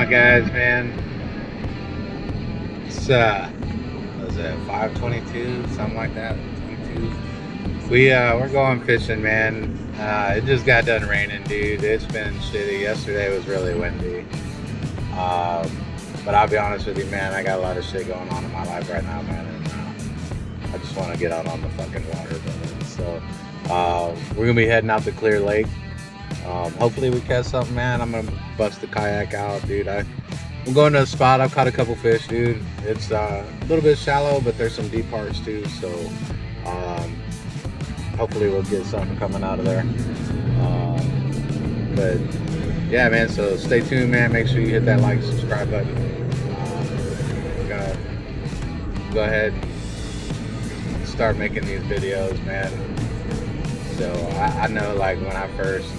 out, guys, man. It's what was it 5:22, something like that, 22. We're going fishing, man. It just got done raining, dude. It's been shitty. Yesterday was really windy. But I'll be honest with you, man, I got a lot of shit going on in my life right now, man, and I just want to get out on the fucking water, man. So we're gonna be heading out to Clear Lake. Hopefully we catch something, man. I'm gonna bust the kayak out, dude. I'm going to a spot. I've caught a couple fish, dude. It's a little bit shallow, but there's some deep parts too. So hopefully we'll get something coming out of there. But yeah, man. So stay tuned, man. Make sure you hit that like, subscribe button. We're gonna go ahead and start making these videos, man. So I know, like, when I first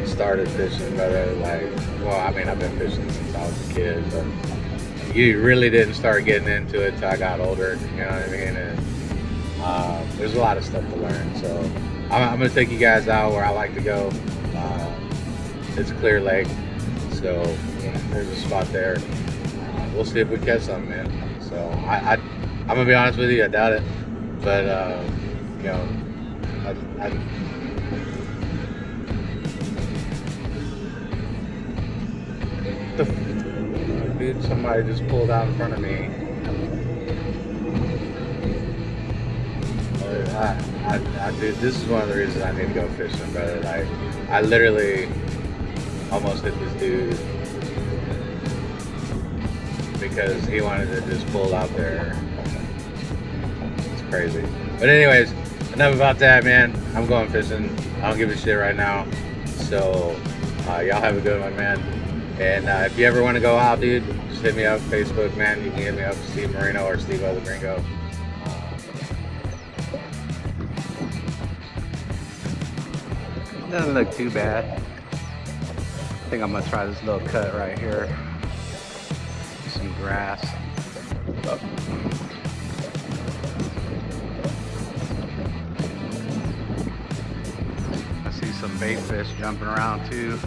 started fishing, brother, like, well, I mean, I've been fishing since I was a kid, but you really didn't start getting into it till I got older, you know what I mean? And there's a lot of stuff to learn. So I'm gonna take you guys out where I like to go. It's Clear Lake, so there's a spot there. We'll see if we catch something, man. So I'm gonna be honest with you, I doubt it, but you know, dude, somebody just pulled out in front of me. Dude, this is one of the reasons I need to go fishing, brother. Like, I literally almost hit this dude because he wanted to just pull out there. It's crazy. But anyways, enough about that, man. I'm going fishing. I don't give a shit right now. So y'all have a good one, man. And if you ever want to go out, dude, just hit me up Facebook, man. You can hit me up, Steve Marino or Steve the Gringo. Doesn't look too bad. I think I'm gonna try this little cut right here. Some grass. Oh. I see some bait fish jumping around too.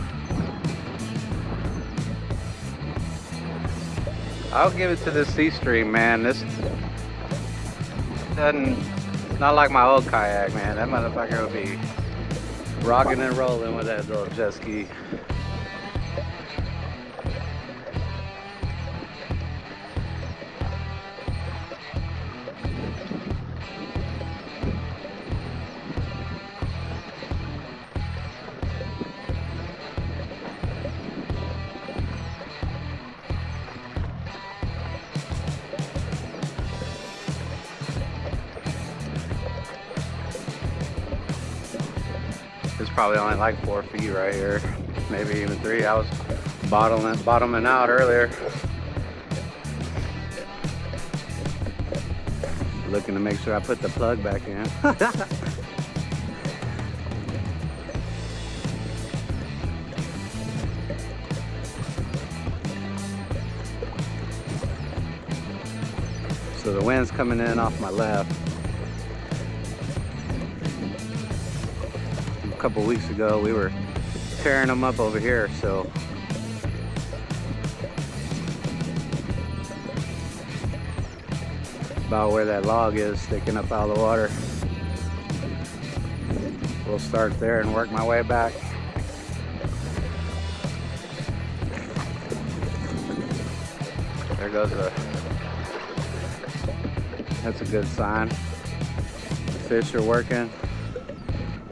I'll give it to this sea stream, man. This doesn't, not like my old kayak, man. That motherfucker will be rocking and rolling with that little jet ski. It's probably only like 4 feet right here, maybe even 3. I was bottoming out earlier, looking to make sure I put the plug back in. So the wind's coming in off my left. A couple weeks ago we were tearing them up over here, so about where that log is sticking up out of the water. We'll start there and work my way back. There goes that's a good sign. The fish are working.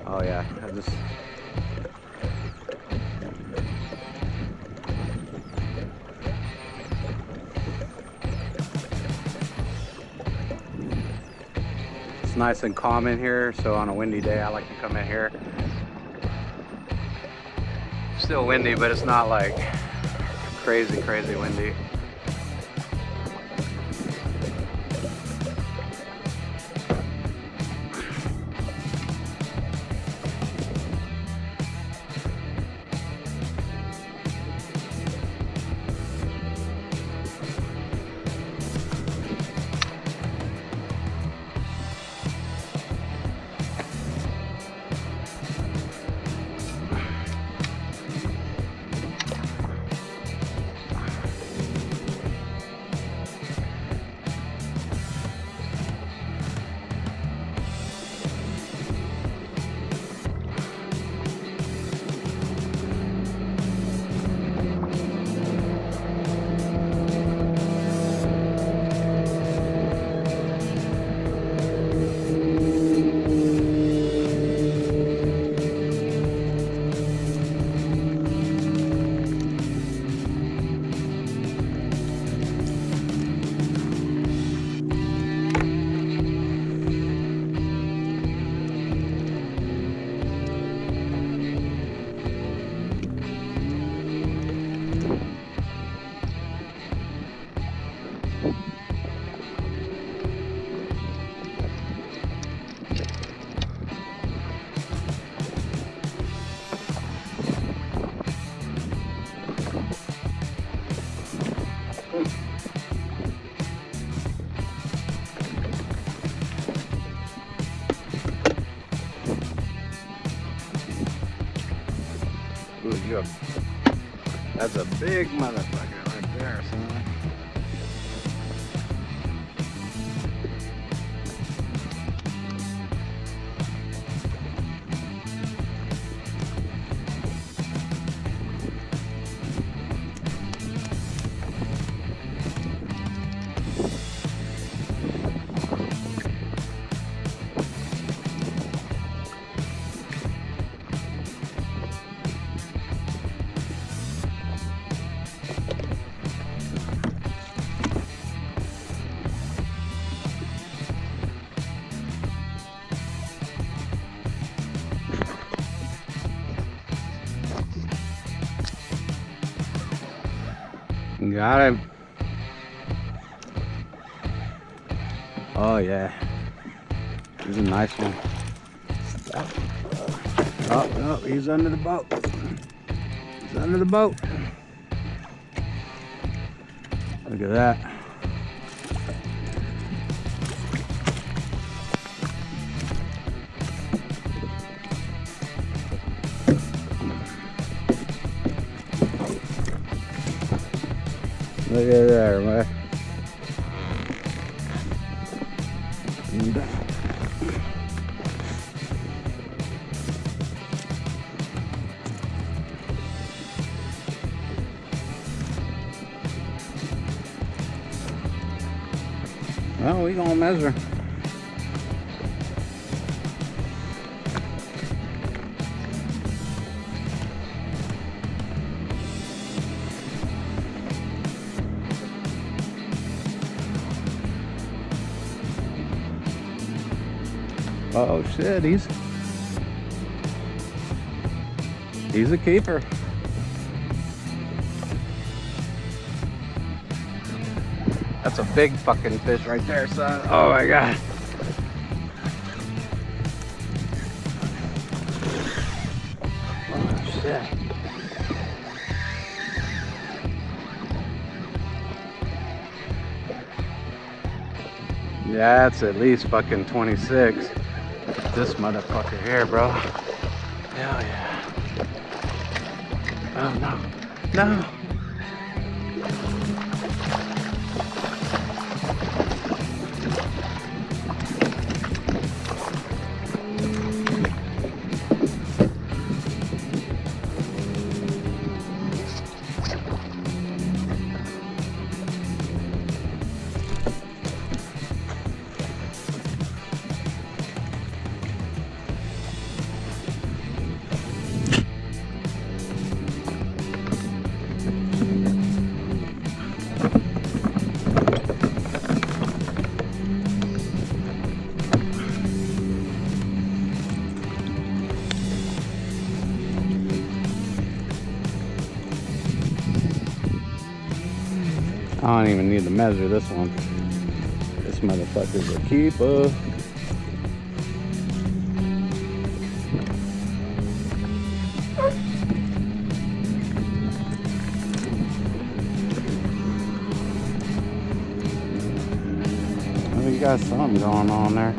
Oh yeah, it's nice and calm in here, so on a windy day I like to come in here. Still windy, but it's not like crazy windy. you a... That's a big motherfucker right there, son. Got him. Oh yeah, he's a nice one. Oh no, he's under the boat. He's under the boat. Look at that. Look at there, man. Well, we gonna measure. Oh shit, he's a keeper. That's a big fucking fish right there, son. Oh my god. Oh shit. Yeah, that's at least fucking 26. This motherfucker here, bro. Hell yeah. Oh no. No. I don't even need to measure this one. This motherfucker's a keeper. We got something going on there.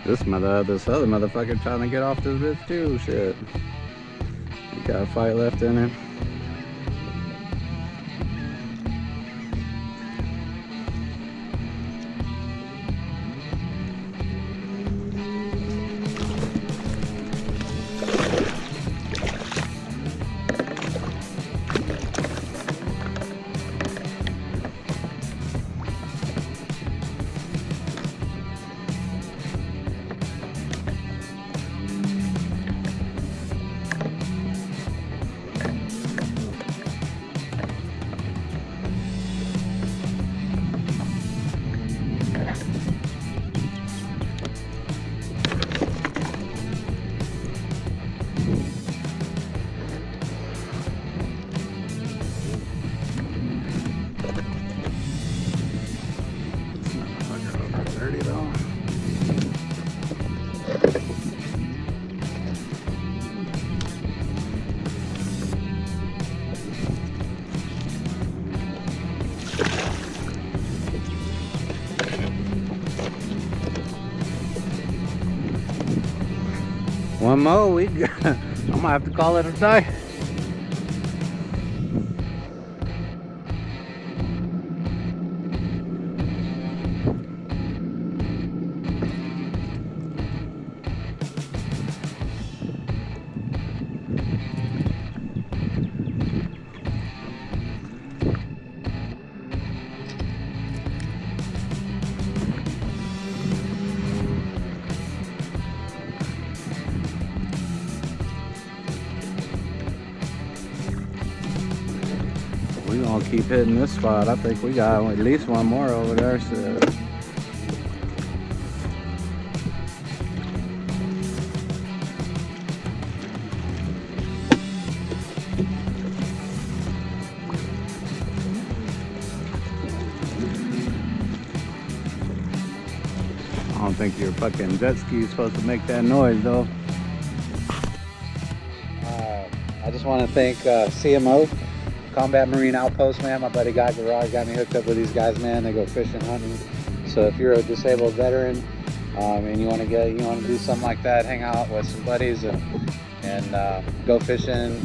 This other motherfucker trying to get off this bitch too. Shit. He got a fight left in him. One more, we got, I'm gonna have to call it a day. We gonna keep hitting this spot. I think we got at least one more over there. So. I don't think your fucking jet ski is supposed to make that noise though. I just want to thank CMO. Combat Marine Outpost, man. My buddy Guy Garage got me hooked up with these guys, man. They go fishing, hunting. So if you're a disabled veteran and you want to do something like that, hang out with some buddies and go fishing,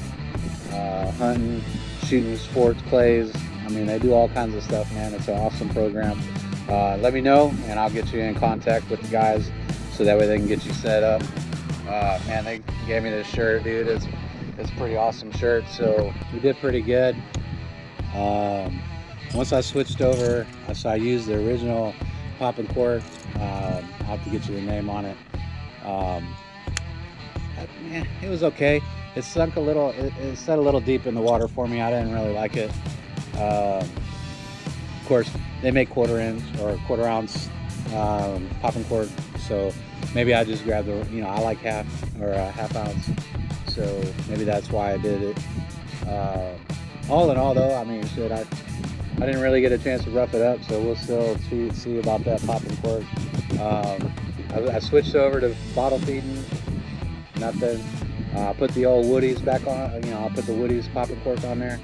hunting, shooting sports clays. I mean, they do all kinds of stuff, man. It's an awesome program. Let me know, and I'll get you in contact with the guys so that way they can get you set up. Man, they gave me this shirt, dude. It's a pretty awesome shirt, so we did pretty good. Once I switched over, so I used the original Poppin cork. I'll have to get you the name on it. It was okay. It sunk a little, it set a little deep in the water for me. I didn't really like it. Of course, they make quarter-inch or quarter-ounce Poppin cork, so maybe I just grabbed the, I like half or a half ounce. So maybe that's why I did it. All in all though, I mean, shit, I didn't really get a chance to rough it up, so we'll still see about that Poppin cork. I switched over to bottle feeding, nothing. Put the old Woodies back on, I'll put the Woodies Poppin cork on there,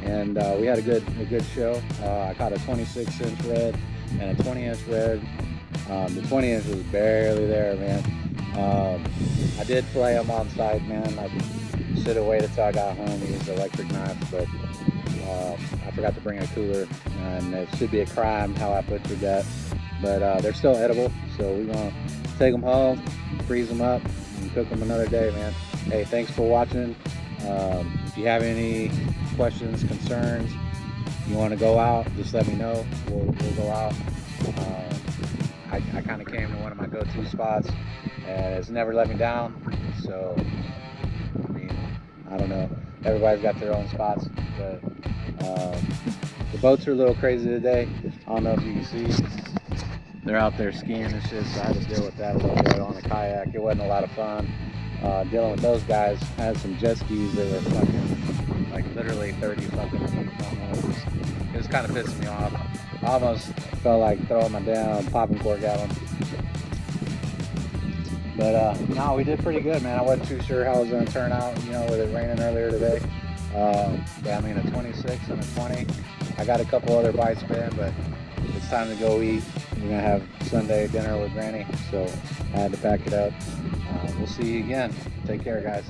and we had a good show. I caught a 26-inch red and a 20-inch red. The 20-inch was barely there, man. I did play them on site, man. I should have waited till I got home to use the electric knife, but I forgot to bring a cooler, and it should be a crime how I butchered that. But they're still edible, so we're gonna take them home, freeze them up, and cook them another day, man. Hey, thanks for watching. If you have any questions, concerns, you want to go out, just let me know. We'll go out. I kind of came to one of my go-to spots, and it's never let me down. So, I mean, I don't know. Everybody's got their own spots, but the boats are a little crazy today. I don't know if you can see. They're out there skiing and shit, so I had to deal with that a little bit on the kayak. It wasn't a lot of fun dealing with those guys. I had some jet skis that were fucking, like literally 30 fucking feet almost. It was kind of pissing me off. I almost felt like throwing my damn Poppin cork at them. But no, we did pretty good, man. I wasn't too sure how it was going to turn out, with it raining earlier today. Yeah, I mean, a 26 and a 20. I got a couple other bites, man, but it's time to go eat. We're gonna have Sunday dinner with Granny, so I had to pack it up. We'll see you again. Take care, guys.